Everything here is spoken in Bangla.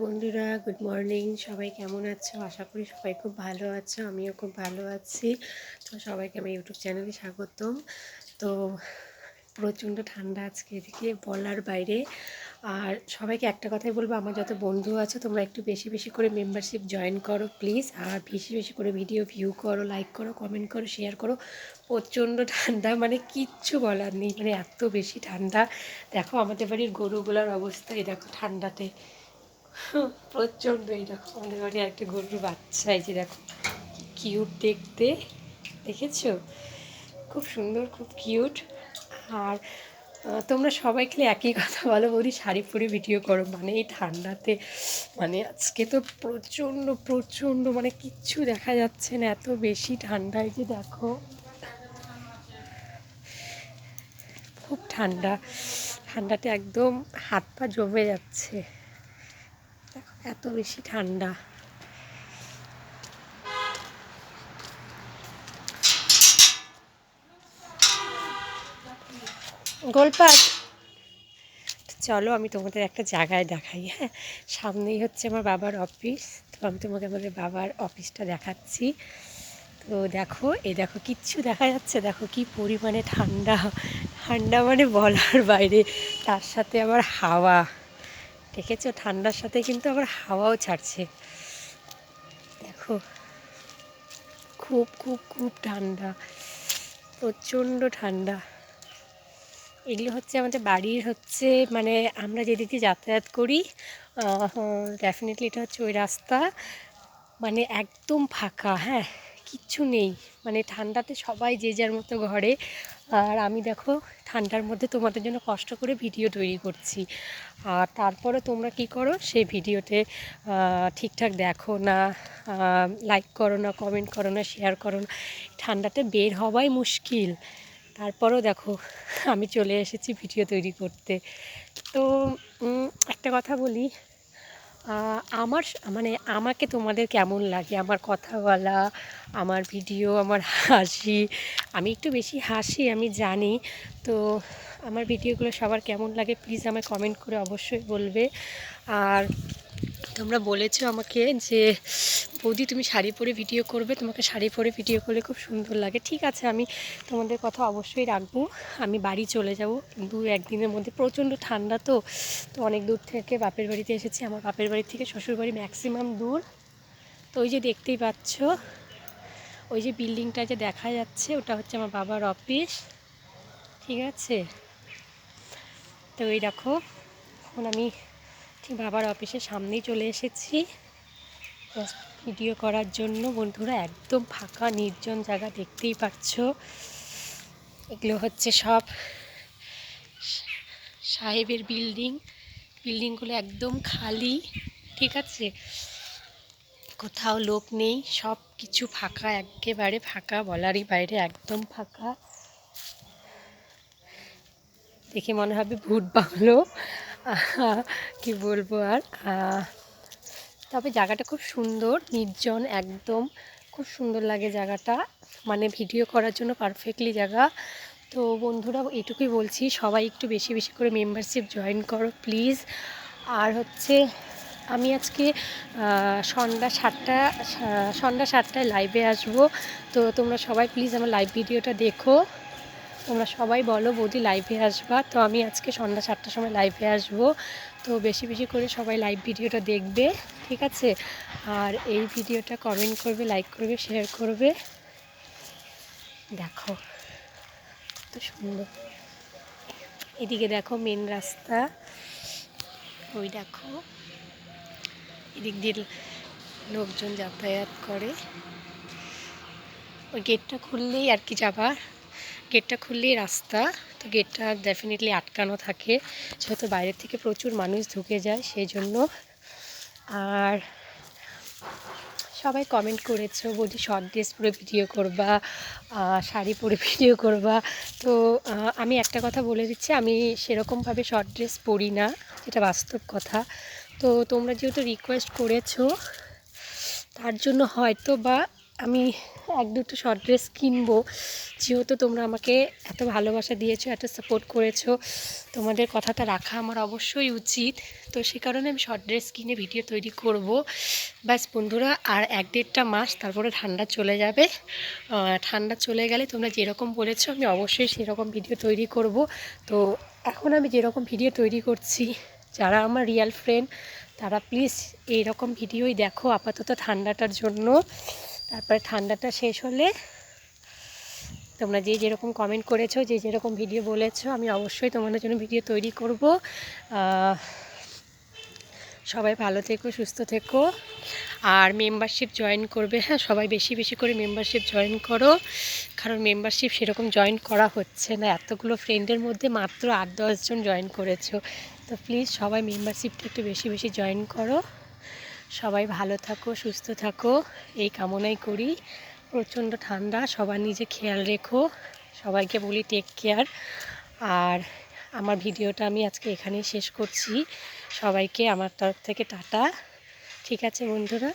বন্ধুরা, গুড মর্নিং। সবাই কেমন আছো? আশা করি সবাই খুব ভালো আছো। আমিও খুব ভালো আছি। তো সবাইকে আমার ইউটিউব চ্যানেলে স্বাগতম। তো প্রচণ্ড ঠান্ডা আজকে এদিকে বলার বাইরে। আর সবাইকে একটা কথাই বলবো, আমার যত বন্ধু আছে তোমরা একটু বেশি বেশি করে মেম্বারশিপ জয়েন করো প্লিজ। আর বেশি বেশি করে ভিডিও ভিউ করো, লাইক করো, কমেন্ট করো, শেয়ার করো। প্রচণ্ড ঠান্ডা, মানে কিচ্ছু বলার নেই, মানে এত বেশি ঠান্ডা। দেখো আমাদের বাড়ির গরুগুলোর অবস্থা, এই দেখো ঠান্ডাতে প্রচণ্ড। এই দেখো আমাদের বাড়ি একটা গরুর বাচ্চা, এই যে দেখো কিউট দেখতে, দেখেছো? খুব সুন্দর, খুব কিউট। আর তোমরা সবাই খেলে একই কথা বলো, বৌদি শাড়ি পরে ভিডিও করো, মানে এই ঠান্ডাতে। মানে আজকে তো প্রচণ্ড প্রচণ্ড, মানে কিচ্ছু দেখা যাচ্ছে না, এত বেশি ঠান্ডা। এই যে দেখো খুব ঠান্ডা, ঠান্ডাতে একদম হাত পা জমে যাচ্ছে, দেখো এত বেশি ঠান্ডা। গোলপাট, চলো আমি তোমাদের একটা জায়গায় দেখাই। হ্যাঁ, সামনেই হচ্ছে আমার বাবার অফিস। তো আমি তোমাকে আমাদের বাবার অফিসটা দেখাচ্ছি। তো দেখো, এই দেখো কিচ্ছু দেখা যাচ্ছে, দেখো কি পরিমাণে ঠান্ডা। ঠান্ডা মানে বলার বাইরে, তার সাথে আবার হাওয়া, দেখেছো? ঠান্ডার সাথে কিন্তু আবার হাওয়াও ছাড়ছে, দেখো খুব খুব খুব ঠান্ডা, প্রচণ্ড ঠান্ডা। এগুলো হচ্ছে আমাদের বাড়ির হচ্ছে, মানে আমরা যেদিক দিয়ে যাতায়াত করি, ডেফিনেটলি এটা হচ্ছে ওই রাস্তা, মানে একদম ফাঁকা। হ্যাঁ, কিচ্ছু নেই, মানে ঠান্ডাতে সবাই যে যার মতো ঘরে। আর আমি দেখো ঠান্ডার মধ্যে তোমাদের জন্য কষ্ট করে ভিডিও তৈরি করছি। আর তারপরে তোমরা কি করো, সেই ভিডিওতে ঠিকঠাক দেখো না, লাইক করো না, কমেন্ট করো না, শেয়ার করো না। ঠান্ডাতে বের হওয়াই মুশকিল, তারপরেও দেখো আমি চলে এসেছি ভিডিও তৈরি করতে। তো একটা কথা বলি, আমার মানে আমাকে তোমাদের কেমন লাগে, আমার কথা বলা, আমার ভিডিও, আমার হাসি? আমি একটু বেশি হাসি, আমি জানি। তো আমার ভিডিওগুলো সবার কেমন লাগে প্লিজ আমায় কমেন্ট করে অবশ্যই বলবে। আর তোমরা বলেছো আমাকে যে বৌদি তুমি শাড়ি পরে ভিডিও করবে, তোমাকে শাড়ি পরে ভিডিও করলে খুব সুন্দর লাগে। ঠিক আছে, আমি তোমাদের কথা অবশ্যই রাখবো। আমি বাড়ি চলে যাব দু একদিনের মধ্যে, প্রচণ্ড ঠান্ডা তো। তো অনেক দূর থেকে বাপের বাড়িতে এসেছি, আমার বাপের বাড়ি থেকে শ্বশুরবাড়ি ম্যাক্সিমাম দূর। তো ওই যে দেখতেই পাচ্ছ, ওই যে বিল্ডিংটা যে দেখা যাচ্ছে, ওটা হচ্ছে আমার বাবার অফিস, ঠিক আছে? তো ওই দেখো এখন আমি ঠিক বাবার অফিসের সামনেই চলে এসেছি ভিডিও করার জন্য। বন্ধুরা একদম ফাঁকা নির্জন জায়গা, দেখতেই পাচ্ছ। এগুলো হচ্ছে সব সাহেবের বিল্ডিং, বিল্ডিংগুলো একদম খালি, ঠিক আছে? কোথাও লোক নেই, সব কিছু ফাঁকা, একেবারে ফাঁকা, বলারই বাইরে, একদম ফাঁকা। দেখে মনে হবে ভূত বাংলো, কি বলবো আর। তবে জায়গাটা খুব সুন্দর, নির্জন একদম, খুব সুন্দর লাগে জায়গাটা, মানে ভিডিও করার জন্য পারফেক্টলি জায়গা। তো বন্ধুরা এটুকুই বলছি, সবাই একটু বেশি বেশি করে মেম্বারশিপ জয়েন করো প্লিজ। আর হচ্ছে আমি আজকে সন্ধ্যা 7টায় লাইভে আসবো। তো তোমরা সবাই প্লিজ আমার লাইভ ভিডিওটা দেখো। তোমরা সবাই বলো বৌদি লাইভে আসবা, তো আমি আজকে সন্ধ্যা 7টার সময় লাইভে আসবো। তো বেশি বেশি করে সবাই লাইভ ভিডিওটা দেখবে, ঠিক আছে? আর এই ভিডিওটা কমেন্ট করবে, লাইক করবে, শেয়ার করবে। দেখো কত সুন্দর, এদিকে দেখো মেন রাস্তা, ওই দেখো এদিক দিয়ে লোকজন যাতায়াত করে। ওই গেটটা খুললেই আর কি যাবার, গেটটা খুললেই রাস্তা। তো গেটটা ডেফিনেটলি আটকানো থাকে, যেহেতু বাইরের থেকে প্রচুর মানুষ ঢুকে যায় সেই জন্য। আর সবাই কমেন্ট করেছো বৌদি শর্ট ড্রেস পরে ভিডিও করবা, শাড়ি পরে ভিডিও করবা। তো আমি একটা কথা বলে দিচ্ছি, আমি সেরকমভাবে শর্ট ড্রেস পরি না, যেটা বাস্তব কথা। তো তোমরা যেহেতু রিকোয়েস্ট করেছো, তার জন্য হয়তো বা আমি এক দুটো শর্ট ড্রেস কিনবো, যেহেতু তোমরা আমাকে এত ভালোবাসা দিয়েছো, এত সাপোর্ট করেছো, তোমাদের কথাটা রাখা আমার অবশ্যই উচিত। তো সে কারণে আমি শর্ট ড্রেস কিনে ভিডিও তৈরি করব। ব্যাস বন্ধুরা, আর 1-1.5 মাস তারপরে ঠান্ডা চলে যাবে। ঠান্ডা চলে গেলে তোমরা যেরকম বলেছো আমি অবশ্যই সেরকম ভিডিও তৈরি করব। তো এখন আমি যেরকম ভিডিও তৈরি করছি, যারা আমার রিয়েল ফ্রেন্ড তারা প্লিজ এইরকম ভিডিওই দেখো আপাতত ঠান্ডাটার জন্য। তারপরে ঠান্ডাটা শেষ হলে তোমরা যে যেরকম কমেন্ট করেছো, যে যেরকম ভিডিও বলেছো, আমি অবশ্যই তোমাদের জন্য ভিডিও তৈরি করব। সবাই ভালো থেকো, সুস্থ থেকো, আর মেম্বারশিপ জয়েন করবে। হ্যাঁ, সবাই বেশি বেশি করে মেম্বারশিপ জয়েন করো, কারণ মেম্বারশিপ সেরকম জয়েন করা হচ্ছে না। এতগুলো ফ্রেন্ডের মধ্যে মাত্র 8-10 জন জয়েন করেছো। তো প্লিজ সবাই মেম্বারশিপটা একটু বেশি বেশি জয়েন করো। সবাই ভালো থাকো, সুস্থ থাকো, এই কামনাই করি। প্রচণ্ড ঠান্ডা, সবার নিজে খেয়াল রেখো। সবাইকে বলি টেক কেয়ার। আর আমার ভিডিওটা আমি আজকে এখানেই শেষ করছি। সবাইকে আমার তরফ থেকে টাটা। ঠিক আছে বন্ধুরা।